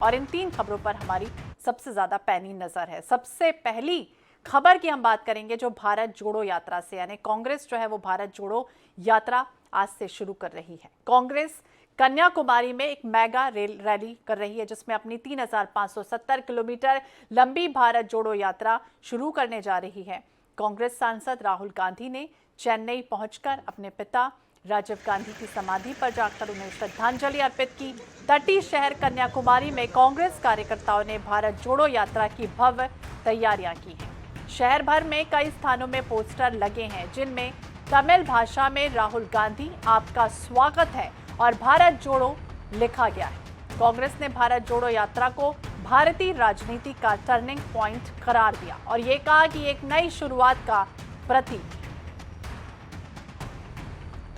और इन 3 खबरों पर हमारी सबसे ज्यादा पैनी नजर है। सबसे पहली खबर की हम बात करेंगे जो भारत जोड़ो यात्रा से, यानी कांग्रेस जो है वो भारत जोड़ो यात्रा आज से शुरू कर रही है। कांग्रेस कन्याकुमारी में एक मेगा रैली कर रही है जिसमें अपनी 3570 किलोमीटर लंबी भारत जोड़ो यात्रा शुरू करने जा रही है। कांग्रेस सांसद राहुल गांधी ने चेन्नई पहुंचकर अपने पिता राजीव गांधी की समाधि पर जाकर उन्हें श्रद्धांजलि अर्पित की। तटीय शहर कन्याकुमारी में कांग्रेस कार्यकर्ताओं ने भारत जोड़ो यात्रा की भव्य तैयारियां की हैं। शहर भर में कई स्थानों में पोस्टर लगे हैं जिनमें तमिल भाषा में राहुल गांधी आपका स्वागत है और भारत जोड़ो लिखा गया है। कांग्रेस ने भारत जोड़ो यात्रा को भारतीय राजनीति का टर्निंग पॉइंट करार दिया और ये कहा कि एक नई शुरुआत का प्रतीक।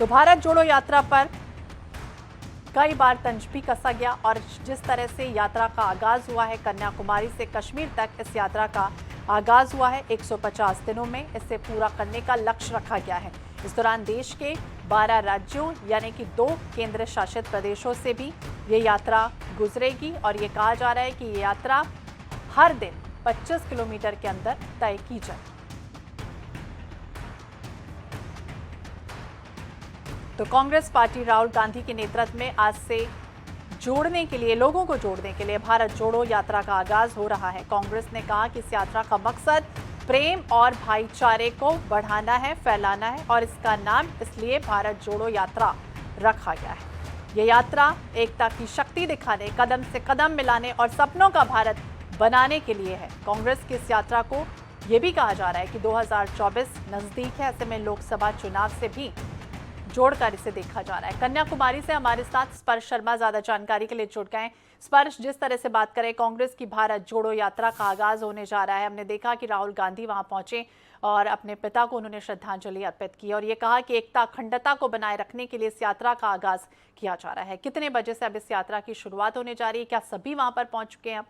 तो भारत जोड़ो यात्रा पर कई बार तंज भी कसा गया और जिस तरह से यात्रा का आगाज हुआ है, कन्याकुमारी से कश्मीर तक इस यात्रा का आगाज हुआ है। 150 दिनों में इसे पूरा करने का लक्ष्य रखा गया है। इस दौरान देश के 12 राज्यों यानी कि 2 केंद्र शासित प्रदेशों से भी ये यात्रा गुजरेगी और ये कहा जा रहा है कि ये यात्रा हर दिन 25 किलोमीटर के अंदर तय की जाए। तो कांग्रेस पार्टी राहुल गांधी के नेतृत्व में आज से जोड़ने के लिए, लोगों को जोड़ने के लिए भारत जोड़ो यात्रा का आगाज हो रहा है। कांग्रेस ने कहा कि इस यात्रा का मकसद प्रेम और भाईचारे को बढ़ाना है, फैलाना है और इसका नाम इसलिए भारत जोड़ो यात्रा रखा गया है। यह यात्रा एकता की शक्ति दिखाने, कदम से कदम मिलाने और सपनों का भारत बनाने के लिए है। कांग्रेस की इस यात्रा को यह भी कहा जा रहा है कि 2024 नजदीक है, ऐसे में लोकसभा चुनाव से भी जोड़कर इसे देखा जा रहा है। कन्याकुमारी से हमारे साथ स्पर्श शर्मा ज्यादा जानकारी के लिए जुड़ गए। स्पर्श, जिस तरह से बात करें, कांग्रेस की भारत जोड़ो यात्रा का आगाज होने जा रहा है। हमने देखा कि राहुल गांधी वहां पहुंचे और अपने पिता को उन्होंने श्रद्धांजलि अर्पित की और ये कहा कि एकता अखंडता को बनाए रखने के लिए इस यात्रा का आगाज किया जा रहा है। कितने बजे से अब इस यात्रा की शुरुआत होने जा रही है? क्या सभी वहां पर पहुंच चुके हैं अब?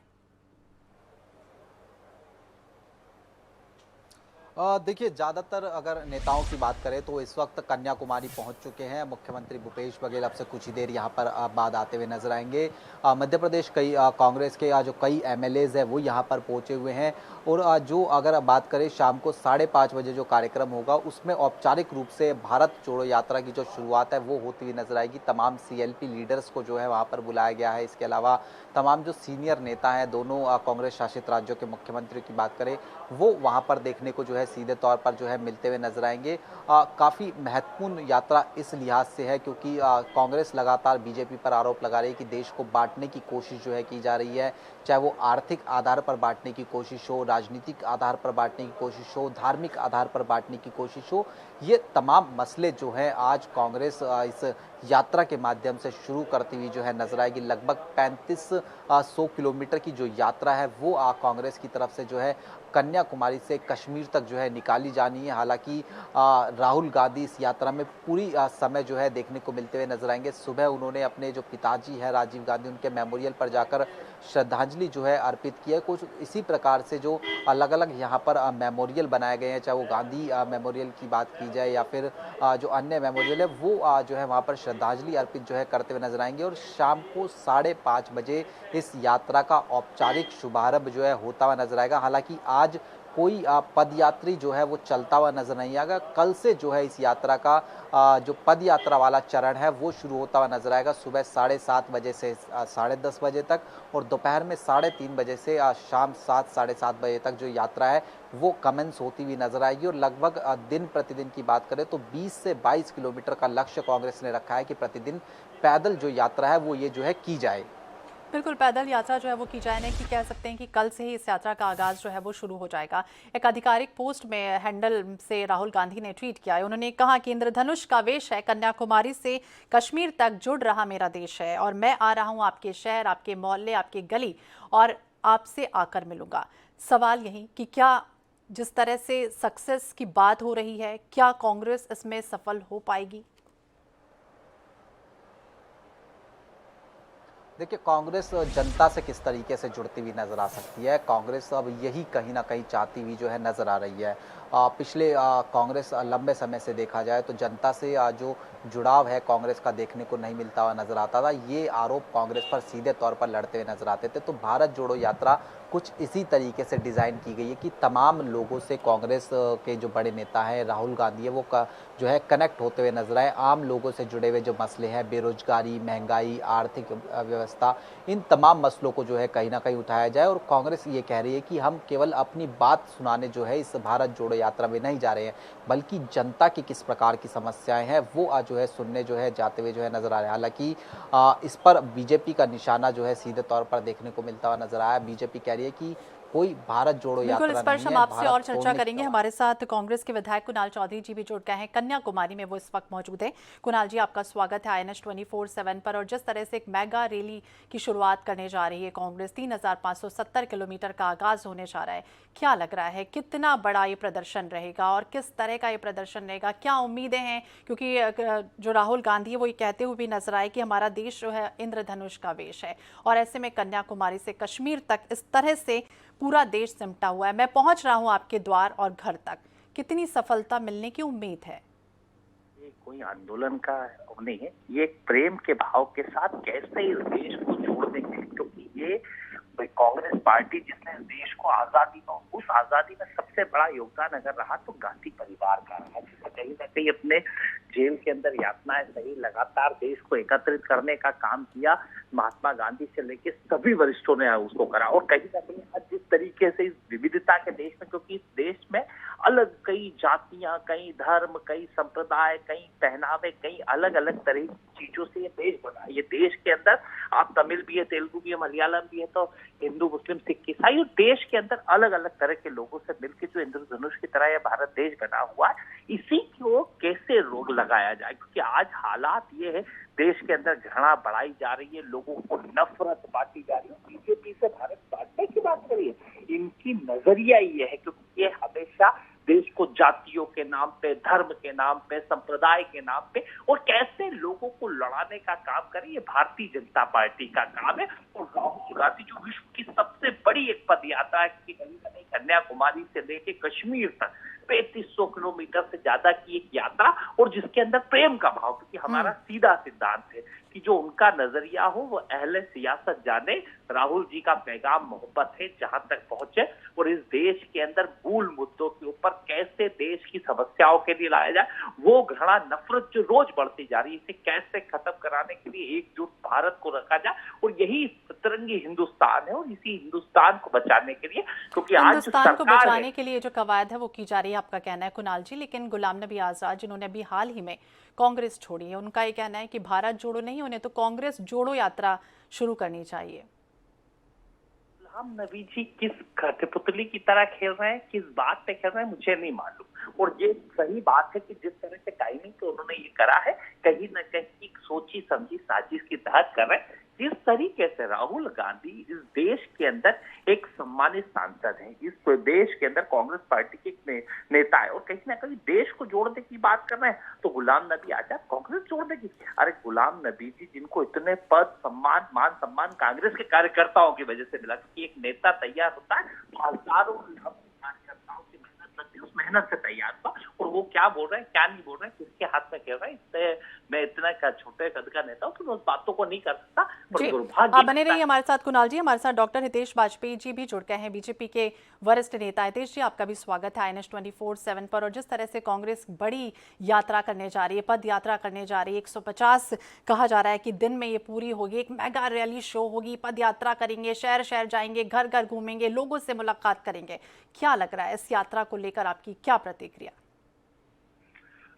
देखिए, ज़्यादातर अगर नेताओं की बात करें तो इस वक्त कन्याकुमारी पहुंच चुके हैं। मुख्यमंत्री भूपेश बघेल अब से कुछ ही देर यहां पर बाद आते हुए नजर आएंगे। मध्य प्रदेश कई कांग्रेस के जो कई एमएलएज हैं वो यहां पर पहुंचे हुए हैं और जो अगर बात करें शाम को 5:30 बजे जो कार्यक्रम होगा उसमें औपचारिक रूप से भारत जोड़ो यात्रा की जो शुरुआत है वो होती हुई नजर आएगी। तमाम सीएलपी लीडर्स को जो है वहाँ पर बुलाया गया है। इसके अलावा तमाम जो सीनियर नेता हैं, दोनों कांग्रेस शासित राज्यों के मुख्यमंत्रियों की बात करें, वो वहाँ पर देखने को जो है सीधे तौर पर जो है मिलते हुए नजर आएंगे। काफ़ी महत्वपूर्ण यात्रा इस लिहाज से है क्योंकि कांग्रेस लगातार बीजेपी पर आरोप लगा रही है कि देश को बांटने की कोशिश जो है की जा रही है, चाहे वो आर्थिक आधार पर बांटने की कोशिश हो, राजनीतिक आधार पर बांटने की कोशिश हो, धार्मिक आधार पर बांटने की कोशिश हो। ये तमाम मसले जो हैं आज कांग्रेस इस यात्रा के माध्यम से शुरू करती हुई जो है नजर आएगी। लगभग 3500 किलोमीटर की जो यात्रा है वो कांग्रेस की तरफ से जो है कन्याकुमारी से कश्मीर तक जो है निकाली जानी है। हालांकि राहुल गांधी इस यात्रा में पूरी समय जो है देखने को मिलते हुए नजर आएंगे। सुबह उन्होंने अपने जो पिताजी हैं राजीव गांधी, उनके मेमोरियल पर जाकर श्रद्धांजलि जो है अर्पित की है। कुछ इसी प्रकार से जो अलग अलग यहाँ पर मेमोरियल बनाए गए हैं, चाहे वो गांधी मेमोरियल की बात की जाए या फिर जो अन्य मेमोरियल है वो जो है वहाँ पर श्रद्धांजलि अर्पित जो है करते हुए नजर आएंगे और शाम को 5:30 बजे इस यात्रा का औपचारिक शुभारंभ जो है होता हुआ नजर आएगा। हालांकि आज कोई पदयात्री जो है वो चलता हुआ नजर नहीं आएगा। कल से जो है इस यात्रा का जो पद यात्रा वाला चरण है वो शुरू होता हुआ नजर आएगा। सुबह 7:30 बजे से 10:30 बजे तक और दोपहर में 3:30 बजे से शाम 7-7:30 बजे तक जो यात्रा है वो कमेंस होती हुई नजर आएगी और लगभग दिन प्रतिदिन की बात करें तो 20 से 22 किलोमीटर का लक्ष्य कांग्रेस ने रखा है कि प्रतिदिन पैदल जो यात्रा है वो ये जो है की जाए। बिल्कुल, पैदल यात्रा जो है वो की जाए, नहीं कि कह सकते हैं कि कल से ही इस यात्रा का आगाज जो है वो शुरू हो जाएगा। एक आधिकारिक पोस्ट में हैंडल से राहुल गांधी ने ट्वीट किया है। उन्होंने कहा कि इंद्रधनुष का वेश है, कन्याकुमारी से कश्मीर तक जुड़ रहा मेरा देश है और मैं आ रहा हूं आपके शहर, आपके मोहल्ले, आपके गली और आपसे आकर मिलूंगा। सवाल यही कि क्या जिस तरह से सक्सेस की बात हो रही है, क्या कांग्रेस इसमें सफल हो पाएगी? देखिए, कांग्रेस जनता से किस तरीके से जुड़ती हुई नजर आ सकती है। कांग्रेस अब यही कहीं ना कहीं चाहती हुई जो है नजर आ रही है। पिछले कांग्रेस लंबे समय से देखा जाए तो जनता से जो जुड़ाव है कांग्रेस का देखने को नहीं मिलता हुआ नजर आता था। ये आरोप कांग्रेस पर सीधे तौर पर लड़ते हुए नजर आते थे। तो भारत जोड़ो यात्रा कुछ इसी तरीके से डिज़ाइन की गई है कि तमाम लोगों से कांग्रेस के जो बड़े नेता हैं राहुल गांधी है वो जो है कनेक्ट होते हुए नजर आए। आम लोगों से जुड़े हुए जो मसले हैं, बेरोजगारी, महंगाई, आर्थिक व्यवस्था, इन तमाम मसलों को जो है कहीं ना कहीं उठाया जाए। और कांग्रेस ये कह रही है कि हम केवल अपनी बात सुनाने जो है इस भारत जोड़ो यात्रा में नहीं जा रहे हैं, बल्कि जनता की किस प्रकार की समस्याएं हैं वो जो है सुनने जो है जाते हुए जो है नजर आ रहे हैं। हालांकि इस पर बीजेपी का निशाना जो है सीधे तौर पर देखने को मिलता हुआ नजर आया। बीजेपी कह रही है कि कोई भारत जोड़ो बिल्कुल, इस यात्रा पर नहीं हम है, आपसे भारत और चर्चा तोड़ने की करेंगे। हमारे साथ कांग्रेस के विधायक कुणाल चौधरी जी भी जुड़ गए हैं, कन्याकुमारी में वो इस वक्त मौजूद हैं। कुणाल जी, आपका स्वागत है INS 24/7 पर। और जिस तरह से एक मेगा रैली की शुरुआत करने जा रही है कांग्रेस, 3570 किलोमीटर का आगाज होने जा रहा है, क्या लग रहा है कितना बड़ा ये प्रदर्शन रहेगा और किस तरह का ये प्रदर्शन रहेगा, क्या उम्मीदें हैं? क्योंकि जो राहुल गांधी है वो ये कहते हुए भी नजर आए कि हमारा देश जो है इंद्रधनुष का वेश है, और ऐसे में कन्याकुमारी से कश्मीर तक इस तरह से पूरा देश सिमटा हुआ है। मैं पहुंच रहा हूं आपके द्वार और घर तक, कितनी सफलता मिलने की उम्मीद है? ये कोई आंदोलन का नहीं है, ये एक प्रेम के भाव के साथ कैसे इस देश को जोड़ देंगे, क्योंकि ये कांग्रेस पार्टी जिसने इस देश को आजादी दो, उस आजादी में सबसे बड़ा योगदान अगर रहा तो गांधी परिवार का रहा, जिसने कहीं ना कहीं अपने जेल के अंदर यातनाएं सही लगातार देश को एकत्रित करने का काम किया। महात्मा गांधी से लेकर सभी वरिष्ठों ने उसको करा। और कहीं ना कहीं आज जिस तरीके से इस विविधता के देश में, क्योंकि इस देश में अलग कई जातियां, कई धर्म, कई संप्रदाय, कई पहनावे, कई अलग अलग तरह की चीजों से ये देश बना। ये देश के अंदर आप तमिल भी है, तेलुगु भी है, मलयालम भी है, तो हिंदू, मुस्लिम, सिख, ईसाई, और देश के अंदर अलग अलग तरह के लोगों से मिलकर जो इंद्रधनुष की तरह ये भारत देश बना हुआ है, इसी को कैसे रोक लगाया जाए। क्योंकि आज हालात ये है, देश के अंदर घृणा बढ़ाई जा रही है, लोगों को नफरत बांटी जा रही है। बीजेपी से भारत बांटने की बात करिए, इनकी नजरिया ये है, क्योंकि ये हमेशा देश को जातियों के नाम पे, धर्म के नाम पे, संप्रदाय के नाम पे और कैसे लोगों को लड़ाने का काम करे, ये भारतीय जनता पार्टी का काम है। और राहुल गांधी जो विश्व की सबसे बड़ी एक पद यात्रा है, कहीं ना कहीं कन्याकुमारी से लेके कश्मीर तक 3500 किलोमीटर से ज्यादा की एक यात्रा, और जिसके अंदर प्रेम का भाव, क्योंकि हमारा सीधा सिद्धांत है कि जो उनका नजरिया हो वो अहले सियासत जाने, राहुल जी का पैगाम मोहब्बत है जहां तक पहुंचे, और इस देश के अंदर मूल मुद्दों के ऊपर कैसे देश की समस्याओं के लिए लाया जाए, वो घृणा नफरत जो रोज बढ़ती जा रही है, इसे कैसे खत्म कराने के लिए एकजुट भारत को रखा जाए। और यही सतरंगी हिंदुस्तान है, और इसी हिंदुस्तान को बचाने के लिए, क्योंकि आज हिंदुस्तान को बचाने के लिए जो कवायद है वो की जा रही है, आपका कहना है कुणाल जी। लेकिन गुलाम नबी आजाद जिन्होंने अभी हाल ही में कांग्रेस छोड़ी है, उनका ये कहना है कि भारत जोड़ो नहीं, उन्हें तो कांग्रेस जोड़ो यात्रा शुरू करनी चाहिए। गुलाम नबी जी किस कठपुतली की तरह खेल रहे हैं, किस बात पे खेल रहे हैं, मुझे नहीं मालूम। और ये सही बात है कि जिस तरह से टाइमिंग पे उन्होंने ये करा है, कहीं ना कहीं सोची समझी साजिश के तहत कर रहे हैं। जिस तरीके से राहुल गांधी इस देश के अंदर एक सम्मानित सांसद हैं, इस देश के अंदर कांग्रेस पार्टी के नेता है, और कहीं ना कहीं देश को जोड़ने की बात कर रहे हैं, तो गुलाम नबी आजाद कांग्रेस जोड़ने की। अरे गुलाम नबी जी जिनको इतने पद, सम्मान, मान सम्मान कांग्रेस के कार्यकर्ताओं की वजह से मिला, क्योंकि एक नेता तैयार होता है हजारों कार्यकर्ताओं की मेहनत लगती है, उस मेहनत से तैयार हुआ। और वो क्या बोल रहे हैं, क्या नहीं बोल रहे हैं, किसके हाथ में खेल रहे हैं, इससे मैं इतना का छोटे कद का नेता हूं तो मैं उस बातों को नहीं कर सकता। आप बने रहिए हमारे साथ कुणाल जी। हमारे साथ डॉक्टर हितेश वाजपेयी जी भी जुड़ गए हैं, बीजेपी के वरिष्ठ नेता। हितेश जी, आपका भी स्वागत है INS 24/7 पर। और जिस तरह से कांग्रेस बड़ी यात्रा करने जा रही है, पद यात्रा करने जा रही है, 150 कहा जा रहा है कि दिन में ये पूरी होगी, एक मेगा रैली शो होगी, पद यात्रा करेंगे, शहर शहर जाएंगे, घर घर घूमेंगे, लोगों से मुलाकात करेंगे, क्या लग रहा है इस यात्रा को लेकर, आपकी क्या प्रतिक्रिया?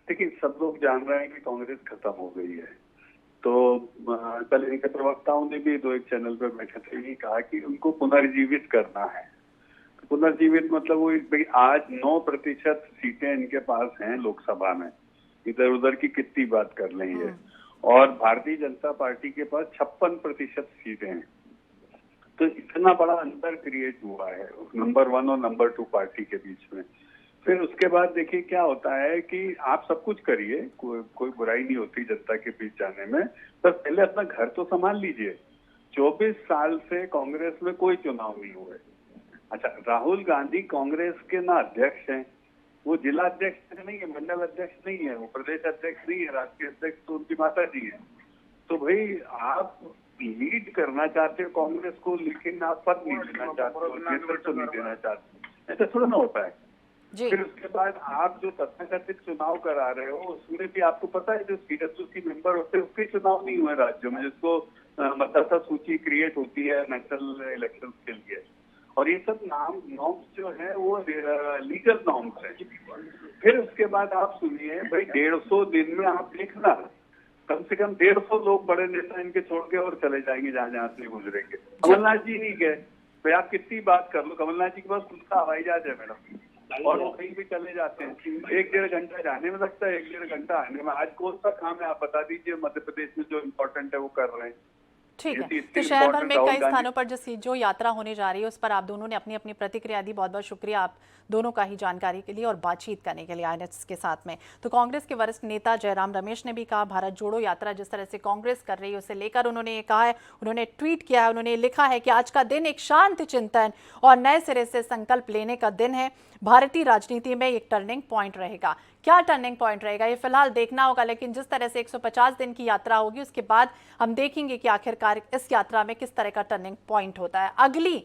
देखिए, सब लोग जान रहे हैं कि कांग्रेस खत्म हो गई है। तो कल इनके प्रवक्ताओं ने भी 2 एक चैनल पर बैठे थे, ये कहा कि उनको पुनर्जीवित करना है। पुनर्जीवित मतलब वो भाई आज 9% सीटें इनके पास हैं लोकसभा में, इधर उधर की कितनी बात कर लेंगे, और भारतीय जनता पार्टी के पास 56% सीटें हैं। तो इतना बड़ा अंतर क्रिएट हुआ है नंबर 1 और नंबर 2 पार्टी के बीच में। फिर उसके बाद देखिए क्या होता है कि आप सब कुछ करिए, कोई बुराई नहीं होती जनता के बीच जाने में, पर पहले अपना घर तो संभाल लीजिए। 24 साल से कांग्रेस में कोई चुनाव नहीं हुए। अच्छा, राहुल गांधी कांग्रेस के ना अध्यक्ष हैं, वो जिला अध्यक्ष नहीं है, मंडल अध्यक्ष नहीं है, वो प्रदेश अध्यक्ष नहीं है, राष्ट्रीय अध्यक्ष तो उनकी माता जी है। तो भाई आप लीड करना चाहते हो कांग्रेस को, लेकिन आप पद नहीं देना चाहते हो, नेतृत्व नहीं देना चाहते, ऐसा थोड़ा ना होता है। जी फिर उसके बाद आप जो तथाकथित चुनाव करा रहे हो उसमें भी आपको पता है जो CWC मेंबर होते हैं उसके चुनाव नहीं हुए राज्यों में, जिसको मतदाता सूची क्रिएट होती है नेशनल इलेक्शन के लिए, और ये सब नॉर्म्स जो है वो लीगल नॉर्म्स है। फिर उसके बाद आप सुनिए भाई 150 दिन में आप देखना कम से कम 150 लोग बड़े नेता इनके छोड़ के और चले जाएंगे जहां जहां से गुजरेंगे। कमलनाथ जी नहीं गए, भाई आप कितनी बात कर लो, कमलनाथ जी के पास खुद का हवाई जहाज है मैडम, और वो कहीं भी चले जाते हैं, 1-1.5 घंटा जाने में लगता है, 1-1.5 घंटा आने में। आज कौन सा काम है आप बता दीजिए मध्य प्रदेश में जो इम्पोर्टेंट है वो कर रहे हैं। ठीक है। इतनी तो शहर भर important में राहुल कई गांधी- स्थानों पर जो यात्रा होने जा रही है उस पर आप दोनों ने अपनी अपनी प्रतिक्रिया दी। बहुत बहुत शुक्रिया आप दोनों का ही जानकारी के लिए और बातचीत करने के लिए INS के साथ में। तो कांग्रेस के वरिष्ठ नेता जयराम रमेश ने भी कहा भारत जोड़ो यात्रा जिस तरह से कांग्रेस कर रही है उसे लेकर उन्होंने ये कहा है, उन्होंने ट्वीट किया है, उन्होंने लिखा है कि आज का दिन एक शांत चिंतन और नए सिरे से संकल्प लेने का दिन है। भारतीय राजनीति में एक टर्निंग पॉइंट रहेगा। क्या टर्निंग पॉइंट रहेगा ये फिलहाल देखना होगा, लेकिन जिस तरह से 150 दिन की यात्रा होगी उसके बाद हम देखेंगे कि आखिरकार इस यात्रा में किस तरह का टर्निंग पॉइंट होता है। अगली